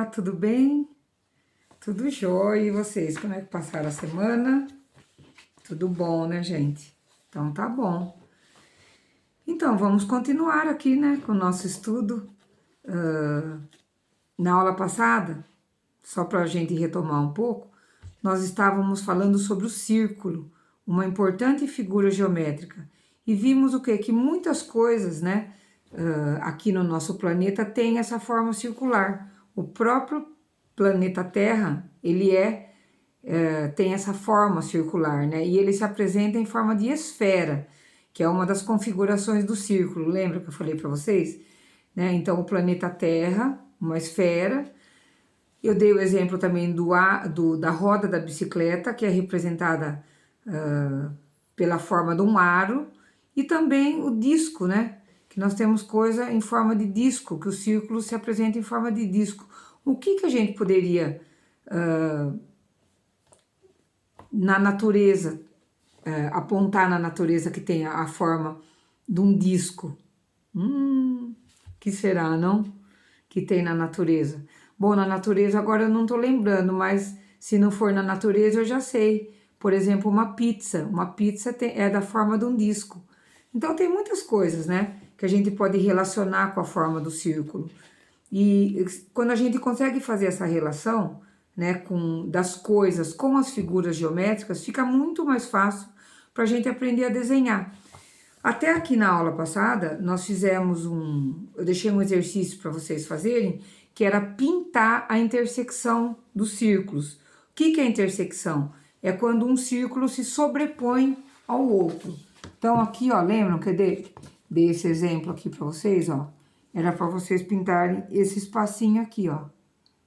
tudo bem? Tudo jóia, e vocês? Como é que passaram a semana? Tudo bom, né, gente? Então tá bom. Então, vamos continuar aqui, né, com o nosso estudo. Na aula passada, só para a gente retomar um pouco, nós estávamos falando sobre o círculo, uma importante figura geométrica, e vimos o quê? Que muitas coisas, né, aqui no nosso planeta tem essa forma circular. O próprio planeta Terra, ele tem essa forma circular, né? E ele se apresenta em forma de esfera, que é uma das configurações do círculo. Lembra que eu falei para vocês? Né? Então, o planeta Terra, uma esfera. Eu dei o exemplo também da roda da bicicleta, que é representada pela forma de um aro, e também o disco, né? Que nós temos coisa em forma de disco, que o círculo se apresenta em forma de disco. O que a gente poderia, na natureza, apontar na natureza que tem a forma de um disco? Que será, não? Que tem na natureza. Bom, na natureza agora eu não tô lembrando, mas se não for na natureza eu já sei. Por exemplo, uma pizza. Uma pizza é da forma de um disco. Então tem muitas coisas, né? Que a gente pode relacionar com a forma do círculo. E quando a gente consegue fazer essa relação, né, das coisas com as figuras geométricas, fica muito mais fácil para a gente aprender a desenhar. Até aqui na aula passada, nós fizemos eu deixei um exercício para vocês fazerem, que era pintar a intersecção dos círculos. O que é intersecção? É quando um círculo se sobrepõe ao outro. Então aqui, ó, lembram que eu dei esse exemplo aqui para vocês, ó? Era para vocês pintarem esse espacinho aqui, ó.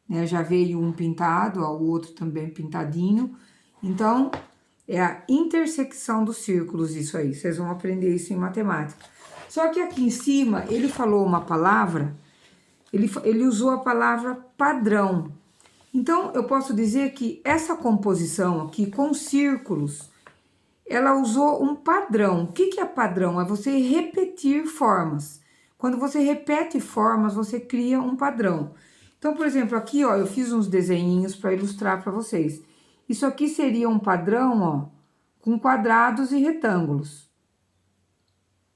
Né? Já veio um pintado, ó, o outro também pintadinho. Então, é a intersecção dos círculos, isso aí. Vocês vão aprender isso em matemática. Só que aqui em cima, ele falou uma palavra, ele usou a palavra padrão. Então, eu posso dizer que essa composição aqui, com círculos, ela usou um padrão. O que é padrão? É você repetir formas. Quando você repete formas, você cria um padrão. Então, por exemplo, aqui, ó, eu fiz uns desenhinhos para ilustrar para vocês. Isso aqui seria um padrão, ó, com quadrados e retângulos.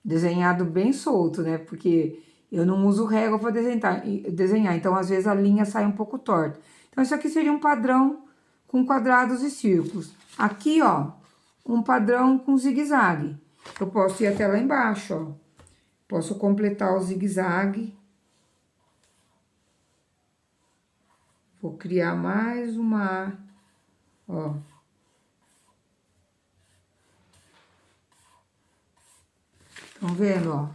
Desenhado bem solto, né? Porque eu não uso régua para desenhar, então às vezes a linha sai um pouco torta. Então, isso aqui seria um padrão com quadrados e círculos. Aqui, ó, um padrão com zigue-zague. Eu posso ir até lá embaixo, ó. Posso completar o zigue-zague. Vou criar mais uma, ó. Estão vendo, ó?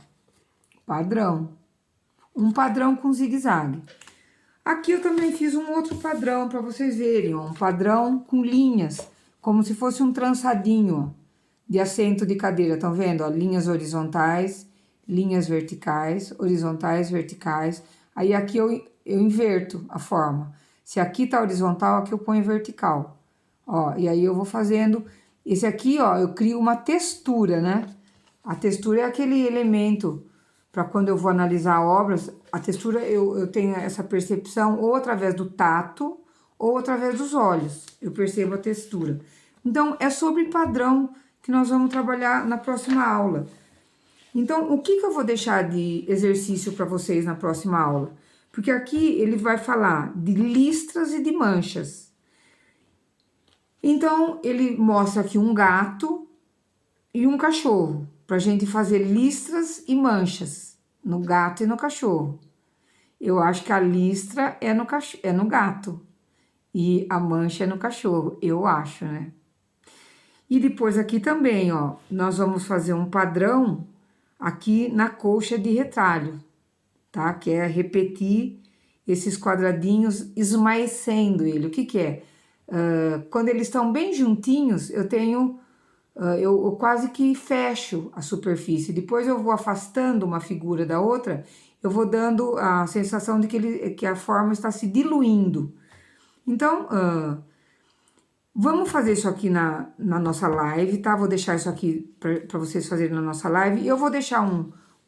Padrão. Um padrão com zigue-zague. Aqui eu também fiz um outro padrão para vocês verem, ó. Um padrão com linhas, como se fosse um trançadinho, ó, de assento de cadeira. Estão vendo, ó? Linhas horizontais, linhas verticais, horizontais, verticais. Aí aqui eu inverto a forma. Se aqui tá horizontal, aqui eu ponho vertical. Ó, e aí eu vou fazendo... Esse aqui, ó, eu crio uma textura, né? A textura é aquele elemento para quando eu vou analisar obras. A textura eu tenho essa percepção ou através do tato ou através dos olhos. Eu percebo a textura. Então, é sobre padrão que nós vamos trabalhar na próxima aula. Então, o que eu vou deixar de exercício para vocês na próxima aula? Porque aqui ele vai falar de listras e de manchas. Então, ele mostra aqui um gato e um cachorro, para a gente fazer listras e manchas no gato e no cachorro. Eu acho que a listra é no gato e a mancha é no cachorro, eu acho, né? E depois aqui também, ó, nós vamos fazer um padrão aqui na colcha de retalho, tá? Que é repetir esses quadradinhos esmaecendo ele. O que é? Quando eles estão bem juntinhos, eu quase que fecho a superfície. Depois eu vou afastando uma figura da outra, eu vou dando a sensação de que a forma está se diluindo. Então, vamos fazer isso aqui na nossa live, tá? Vou deixar isso aqui para vocês fazerem na nossa live. E eu vou deixar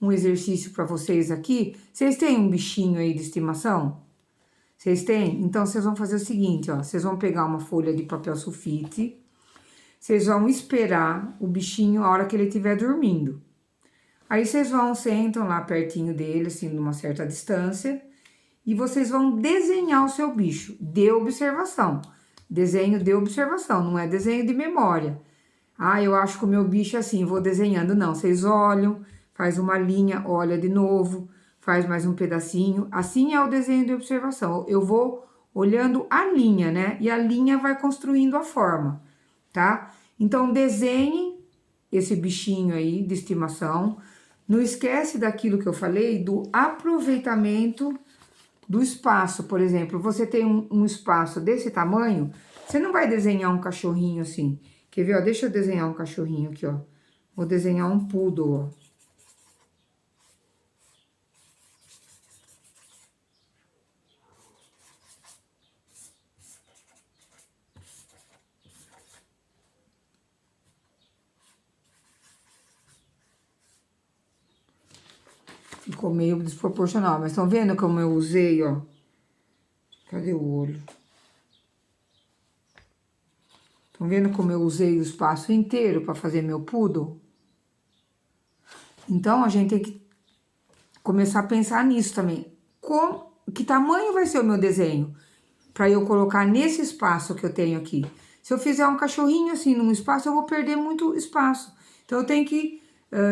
um exercício para vocês aqui. Vocês têm um bichinho aí de estimação? Vocês têm? Então, vocês vão fazer o seguinte, ó. Vocês vão pegar uma folha de papel sulfite. Vocês vão esperar o bichinho a hora que ele estiver dormindo. Aí, vocês sentam lá pertinho dele, assim, numa certa distância. E vocês vão desenhar o seu bicho de observação. Desenho de observação, não é desenho de memória. Ah, eu acho que o meu bicho é assim, vou desenhando. Não, vocês olham, faz uma linha, olha de novo, faz mais um pedacinho. Assim é o desenho de observação. Eu vou olhando a linha, né? E a linha vai construindo a forma, tá? Então, desenhem esse bichinho aí de estimação. Não esquece daquilo que eu falei, do aproveitamento do espaço. Por exemplo, você tem um espaço desse tamanho, você não vai desenhar um cachorrinho assim. Quer ver, ó? Deixa eu desenhar um cachorrinho aqui, ó. Vou desenhar um poodle, ó. Ficou meio desproporcional, mas estão vendo como eu usei, ó? Cadê o olho? Estão vendo como eu usei o espaço inteiro para fazer meu poodle? Então, a gente tem que começar a pensar nisso também. Que tamanho vai ser o meu desenho? Para eu colocar nesse espaço que eu tenho aqui. Se eu fizer um cachorrinho assim num espaço, eu vou perder muito espaço. Então, eu tenho que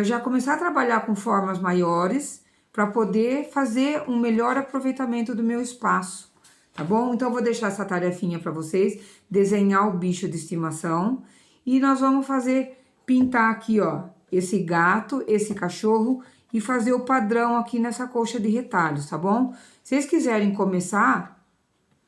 já começar a trabalhar com formas maiores para poder fazer um melhor aproveitamento do meu espaço, tá bom? Então, eu vou deixar essa tarefinha para vocês, desenhar o bicho de estimação e nós vamos pintar aqui, ó, esse gato, esse cachorro e fazer o padrão aqui nessa colcha de retalhos, tá bom? Se vocês quiserem começar,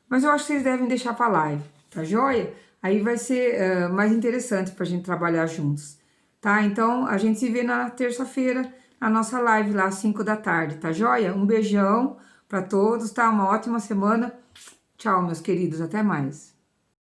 mas eu acho que vocês devem deixar pra live, tá joia? Aí vai ser mais interessante pra gente trabalhar juntos, tá? Então, a gente se vê na terça-feira, na nossa live lá, às 5 da tarde, tá joia? Um beijão pra todos, tá? Uma ótima semana. Tchau, meus queridos, até mais.